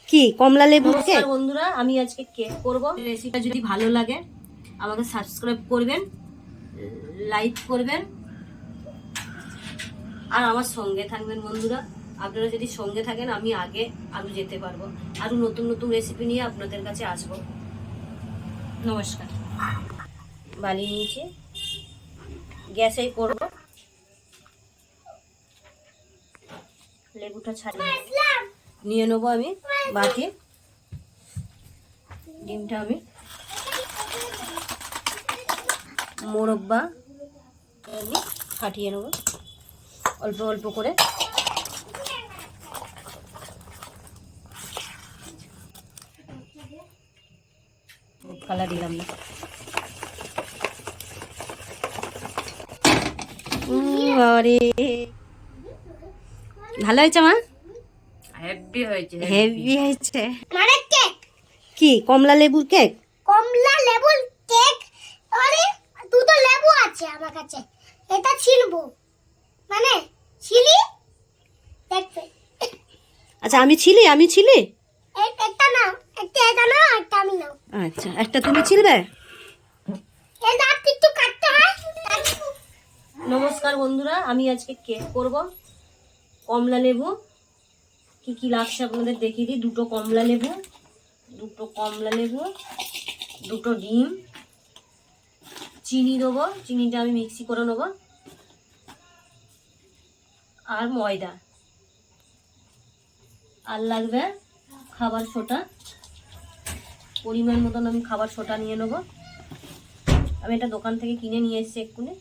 কি কমলা লেবু কেক? নমস্কার বন্ধুরা, আমি আজকে কেক করব। রেসিপিটা যদি ভালো লাগে আমাকে সাবস্ক্রাইব করবেন, লাইক করবেন আর আমার সঙ্গে থাকবেন বন্ধুরা। আপনারা যদি সঙ্গে থাকেন আমি আরো যেতে পারবো, আরো নতুন নতুন রেসিপি নিয়ে আপনাদের কাছে আসবো। নমস্কার। বালি নিচে গ্যাসেই করব। লেবুটা ছাড়িয়ে নিয়ে নেবো আমি বাটি। ডিমটা আমি মোরব্বা আমি ফাটিয়ে নেবো অল্প অল্প করে। কালার দিলাম না। আরে ভালো হয়েছে মা, হেভি হয়েছে, হেভি হয়েছে। মানে কেক, কি কমলা লেবুর কেক? কমলা লেবুর কেক। আরে দুটো লেবু আছে আমার কাছে, এটা ছিলবো, মানে ছিলি দেখবে। আচ্ছা আমি ছিলি একটা নাও, একটা এটা নাও, একটা আমি নাও। আচ্ছা একটা তুমি ছিলবে। এটা একটু কাটতে হয়। নমস্কার বন্ধুরা, আমি আজকে কেক করব। কমলা লেবু কি কি লাগছে আপনাদের দেখিয়ে দিই। দুটো কমলা লেবু, দুটো ডিম, চিনি দেবো, চিনিটা আমি মিক্সি করে নেবো, আর ময়দা, আর লাগবে খাবার সোডা। পরিমাণ মতন আমি খাবার সোডা নিয়ে নেবো। আমি এটা দোকান থেকে কিনে নিয়ে এসেছি এক্ষুনি।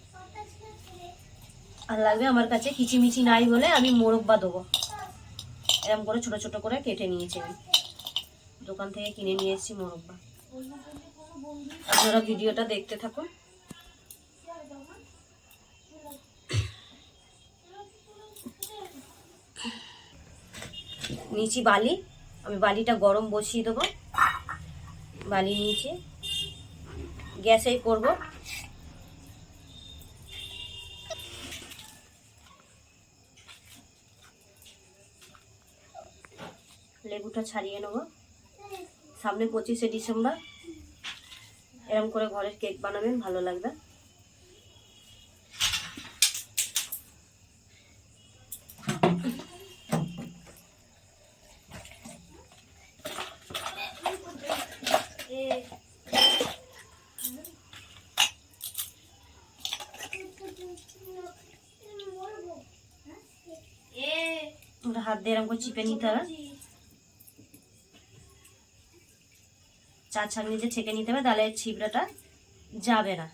আর লাগবে আমার কাছে কিচিমিচি নাই বলে আমি মোরব্বা দেবো। এরকম করে ছোট ছোট করে কেটে নিয়েছি, আমি দোকান থেকে কিনে নিয়ে এসেছি মোরব্বা। আপনারা ভিডিওটা দেখতে থাকুন। নিচে বালি, আমি বালিটা গরম বসিয়ে দেবো। বালি নিচে গ্যাসেই করব। লেবুটা ছাড়িয়ে নেব। সামনে 25শে ডিসেম্বর, এরকম করে ঘরের কেক বানাবেন, ভালো লাগবে। হাত দিয়ে এরকম করে চিপে নিতে হবে, চার ছাঁকনি দিয়ে ছেঁকে নিতে হবে, তাহলে ছিবড়াটা যাবে না।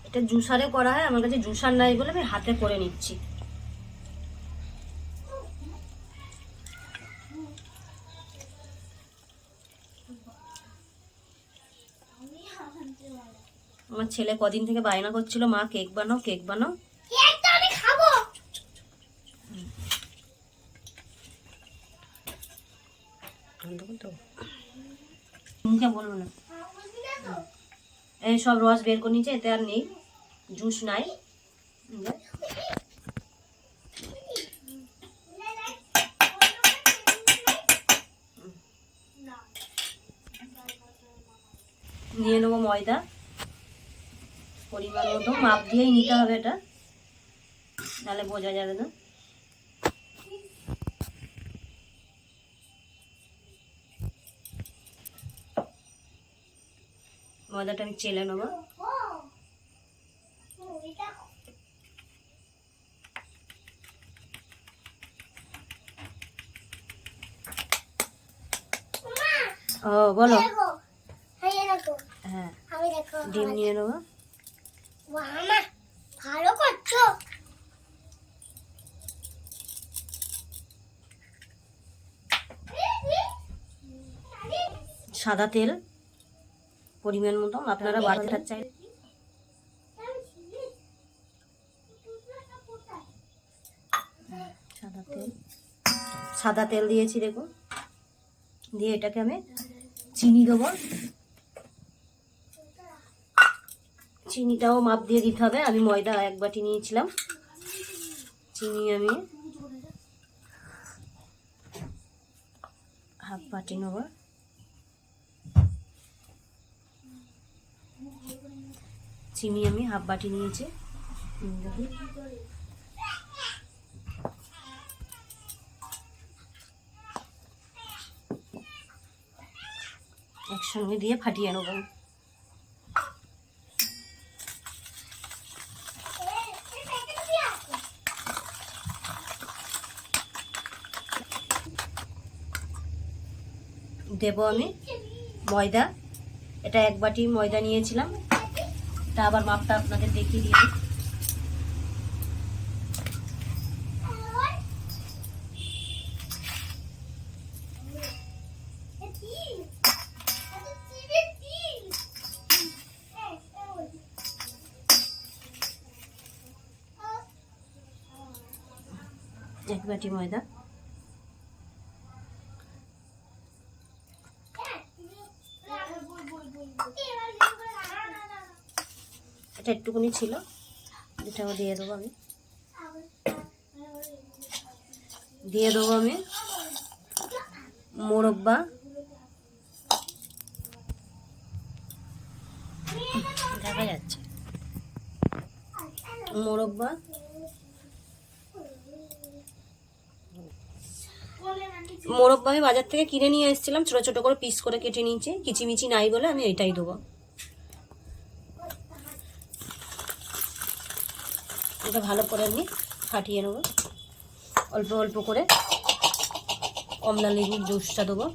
এটা জুসারে করা হয়, আমার কাছে জুসার নাই বলে আমি হাতে করে নিচ্ছি। আমার ছেলে কদিন থেকে বায়না করছিল, মা কেক বানাও কেক বানাও। কেকটা আমি খাবো। মুখে বলবো না। এই সব রস বের করে নিচ্ছে, এতে আর নেই, জুস নাই। নিয়ে নেবো ময়দা, পরিমাণ মতো মাপ দিয়েই নিতে হবে, এটা নাহলে বোঝা যাবে না। ময়দাটা আমি চেলে নেবো। ও বলো। হ্যাঁ, ডিম নিয়ে নেবো। ভালো করছো। সাদা তেল পরিমাণ মতো, আপনারা বাড়তে চাই। সাদা তেল দিয়েছি দেখুন, দিয়ে এটাকে আমি চিনি দেবো। চিনিটাও মাপ দিয়ে দিতে হবে। আমি ময়দা 1 বাটি নিয়েছিলাম, চিনি আমি 1/2 বাটি নেব। চিনি আমি 1/2 বাটি নিয়েছি। একসঙ্গে দিয়ে ফাটিয়ে নেব। দেব আমি ময়দা, এটা 1 বাটি ময়দা নিয়েছিলাম। এটা আবার মাপটা আপনাদের দেখিয়ে দিই। এক বাটি ময়দা, এটা একটুখানি ছিল, এটাও দিয়ে দেবো আমি। দিয়ে দেবো আমি মোরব্বা, দেখা যাচ্ছে মোরব্বা। মোরব্বা আমি বাজার থেকে কিনে নিয়ে এসেছিলাম, ছোট ছোট করে পিস করে কেটে নিয়েছি। কিচিমিচি নাই বলে আমি এটাই দেবো। এটা ভালো করে আমি ফাটিয়ে নেবো। অল্প অল্প করে কমলা লেবুর জুসটা দেবো।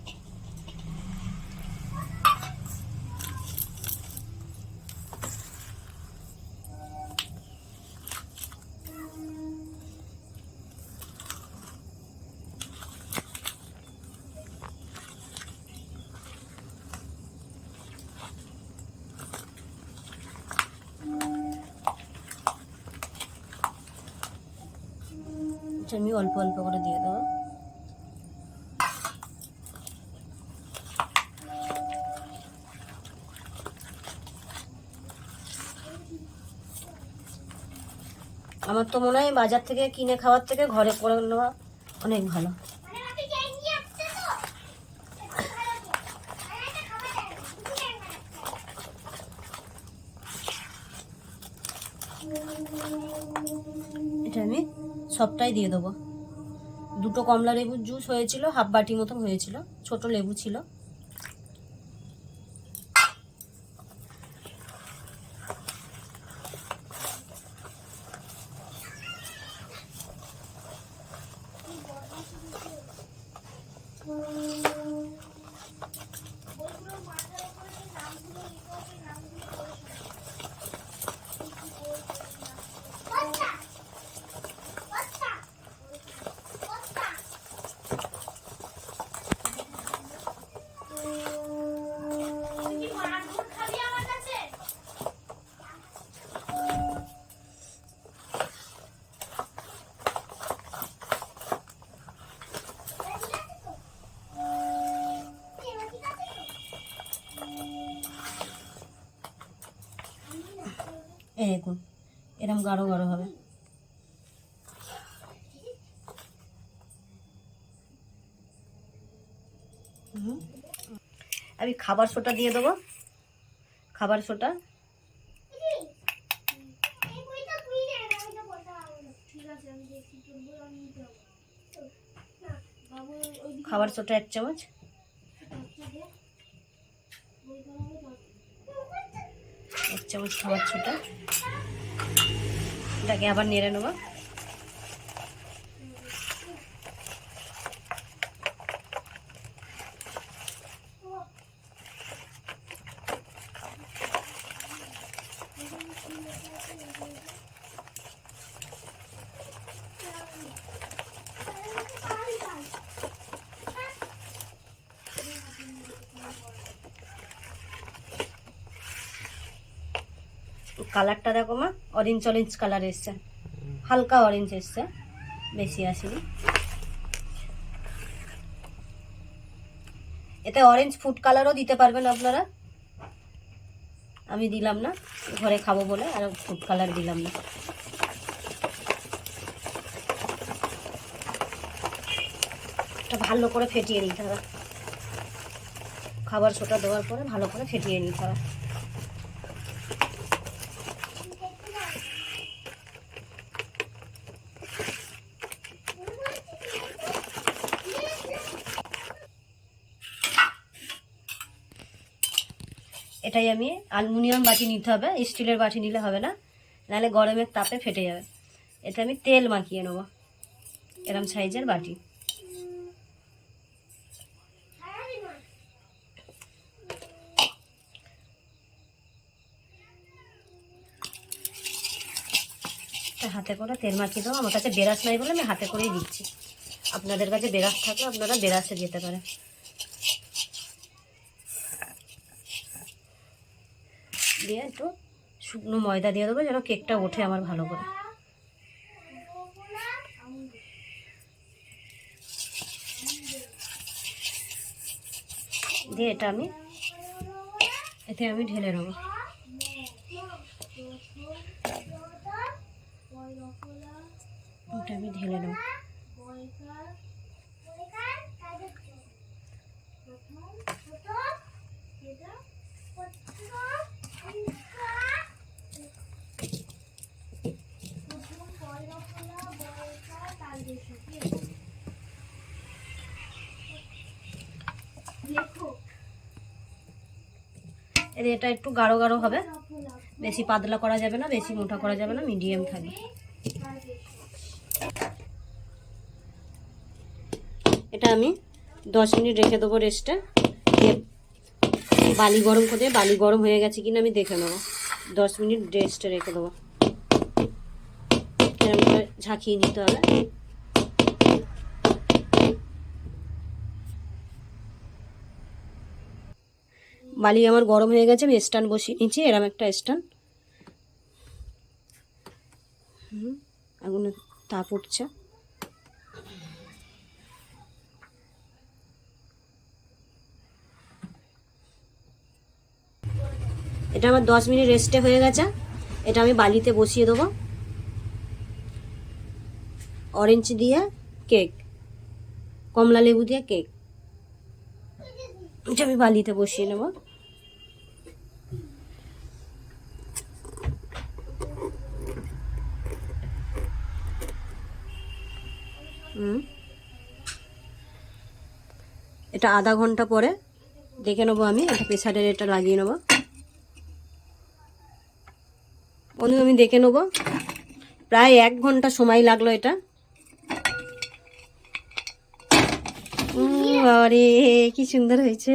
আমি অল্প অল্প করে দিয়ে দেবো। আমার তো মনে হয় বাজার থেকে কিনে খাওয়ার থেকে ঘরে করে নেওয়া অনেক ভালো। এটা আমি সবটাই দিয়ে দেবো। 2টো কমলা লেবুর জুস হয়েছিল, 1/2 বাটি মতন হয়েছিল, ছোট লেবু ছিল। এই দেখুন এরকম গাঢ় গাঢ় হবে। আমি খাবার সোডা দিয়ে দেবো। খাবার সোডা খাবার সোডা 1 চামচ। চামচ খাবার ছোটা, এটাকে আবার নেড়ে নেবো। কালারটা দেখো মা, অরেঞ্জ অরেঞ্জ কালার এসছে, হালকা অরেঞ্জ এসছে, বেশি আসেনি। এতে অরেঞ্জ ফুড কালারও দিতে পারবেন আপনারা, আমি দিলাম না, ঘরে খাবো বলে আর ফুড কালার দিলাম না। এটা ভালো করে ফেটিয়ে নিতে হবে, খাবার ছোটা দেওয়ার পরে ভালো করে ফেটিয়ে নিতে হবে। এটাই আমি অ্যালুমিনিয়াম বাটি নিতে হবে, স্টিলের বাটি নিলে হবে না, নাহলে গরমের তাপে ফেটে যাবে। এতে আমি তেল মাখিয়ে নেবো, এরম সাইজের বাটি। হাতে করে তেল মাখিয়ে দেবো, আমার কাছে বেরাস নাই বলে আমি হাতে করেই দিচ্ছি, আপনাদের কাছে বেরাস থাকলে আপনারা বেরাসে যেতে পারেন। দিয়ে একটু শুকনো ময়দা দিয়ে দেবো যেন কেকটা ওঠে আমার ভালো করে। দিয়ে এটা আমি ঢেলে নেবো। এটা আমি ঢেলে নেবো। এটা একটু গাঢ় গাঢ় হবে, বেশি পাতলা করা যাবে না, বেশি মোটা করা যাবে না, মিডিয়াম থাকবে। এটা আমি 10 মিনিট রেখে দেবো রেস্টে। বালি গরম করে, বালি গরম হয়ে গেছে কিনা আমি দেখে নেবো। 10 মিনিট রেস্টে রেখে দেবো, এরকম করে ঝাঁকিয়ে নিতে হবে। বালি আমার গরম হয়ে গেছে, আমি স্ট্যান্ড বসিয়ে নিচ্ছি, এরকম একটা স্ট্যান্ড। আগুনে তাপ উঠছে। এটা আমার 10 মিনিট রেস্টে হয়ে গেছে, এটা আমি বালিতে বসিয়ে দেবো। অরেঞ্জ দিয়ে কেক, কমলা লেবু দিয়ে কেক, এটা আমি বালিতে বসিয়ে নেব। এটা আধা ঘন্টা পরে দেখে নেবো আমি, এটা প্রেসারের এটা লাগিয়ে নেবো। আমি দেখে নেবো, প্রায় 1 ঘন্টা সময় লাগলো এটা। আরে কি সুন্দর হয়েছে,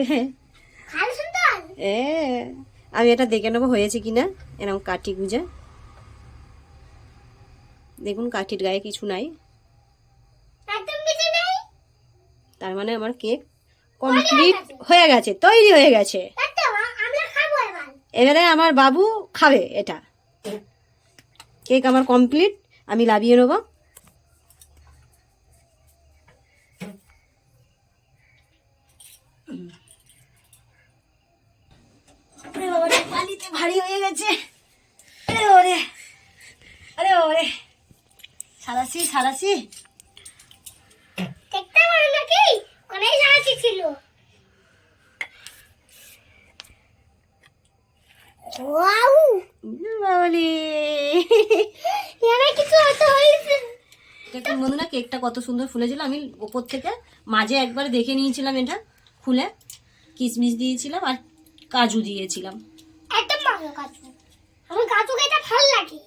আমি এটা দেখে নেবো হয়েছে কিনা। এরকম কাঠি গুঁজে দেখুন, কাঠির গায়ে কিছু নাই, তার মানে আমার কেক কমপ্লিট হয়ে গেছে, তৈরি হয়ে গেছে। এবারে আমার বাবু খাবে এটা। কেক আমার কমপ্লিট, আমি লাভিয়ে নেব। বালিতে ভারী হয়ে গেছে, আরে ওরে, আরে ওরে, সারাসি সারাসি। দেখতে পারো নাকি অনেক সারাসি ছিল। ওয়াও বাবালি, এখানে কিছু হতে হয়েছে। দেখুন বন্ধুরা, কেকটা কত সুন্দর ফুলেছিল। আমি ওপর থেকে মাঝে একবার দেখে নিয়েছিলাম, এটা খুলে কিশমিশ দিয়েছিলাম আর কাজু দিয়েছিলাম। একদম ভালো কাজু, আমার গাছকে এটা ভালো লাগে।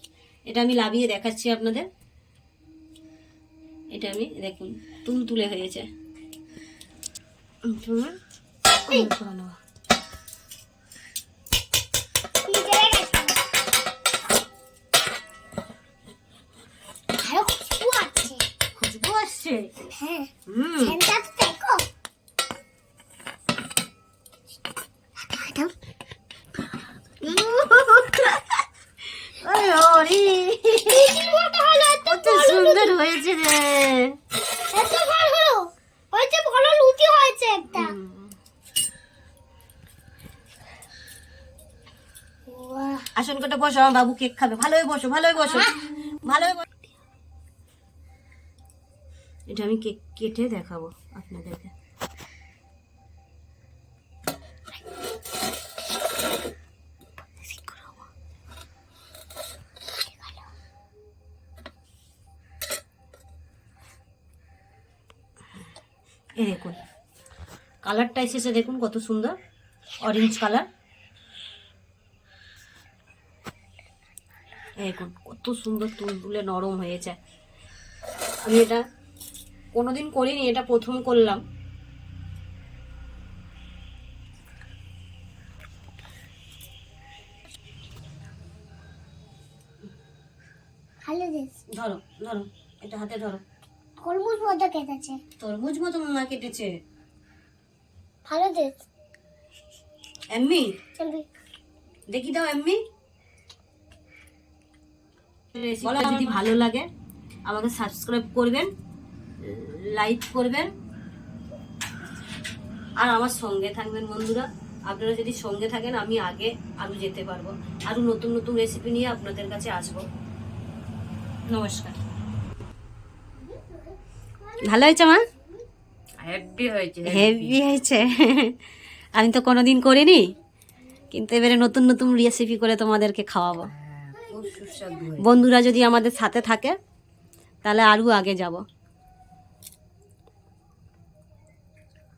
এটা আমি লাভিয়ে দেখাচ্ছি আপনাদের। এটা আমি দেখুন তুলে হয়েছে। নিজের কাছে আরো খুশবু আছে। খুশবু আসছে। হ্যাঁ, হুম, সেন্টটা তো দেখো। দাও। ওরে ওরে, কত ভালো, এত কত সুন্দর হয়েছে রে। এত ভালো হয়েছে, ভালো লুচি হয়েছে একটা। বাহ, আসন কোটা বসো, আমার বাবু কেক খাবে। ভালোই বসো, ভালোই বসো, ভালোই বসো। এটা আমি কেক কেটে দেখাবো আপনাদেরকে। এই দেখুন কালারটা এসেছে, দেখুন কত সুন্দর অরেঞ্জ কালার। দেখুন কত সুন্দর তুলতুলে নরম হয়েছে। আমি এটা কোনোদিন করিনি, এটা প্রথম করলাম। ভালো দিস। ধরো ধরো, এটা হাতে ধরো। তরমুজ মতো কেটেছে। তরমুজ মতো মা কেটেছে। ভালো দিস। এমনি চলবি। দেখি দাও এমনি। রেসিপিটা যদি ভালো লাগে আমাকে সাবস্ক্রাইব করবেন, লাইক করবেন, আর আমার সঙ্গে থাকবেন বন্ধুরা। আপনারা যদি সঙ্গে থাকেন আমি আগে আরো যেতে পারবো, আরো নতুন নতুন রেসিপি নিয়ে আপনাদের কাছে আসবো। নমস্কার। ভালো হয়েছে মা? হেভি হয়েছে, হেভি হয়েছে। আমি তো কোনোদিন করিনি, কিন্তু এবারে নতুন নতুন রেসিপি করে তোমাদেরকে খাওয়াবো। খুব সুস্বাদু হয়েছে। বন্ধুরা যদি আমাদের সাথে থাকে তাহলে আরও আগে যাব।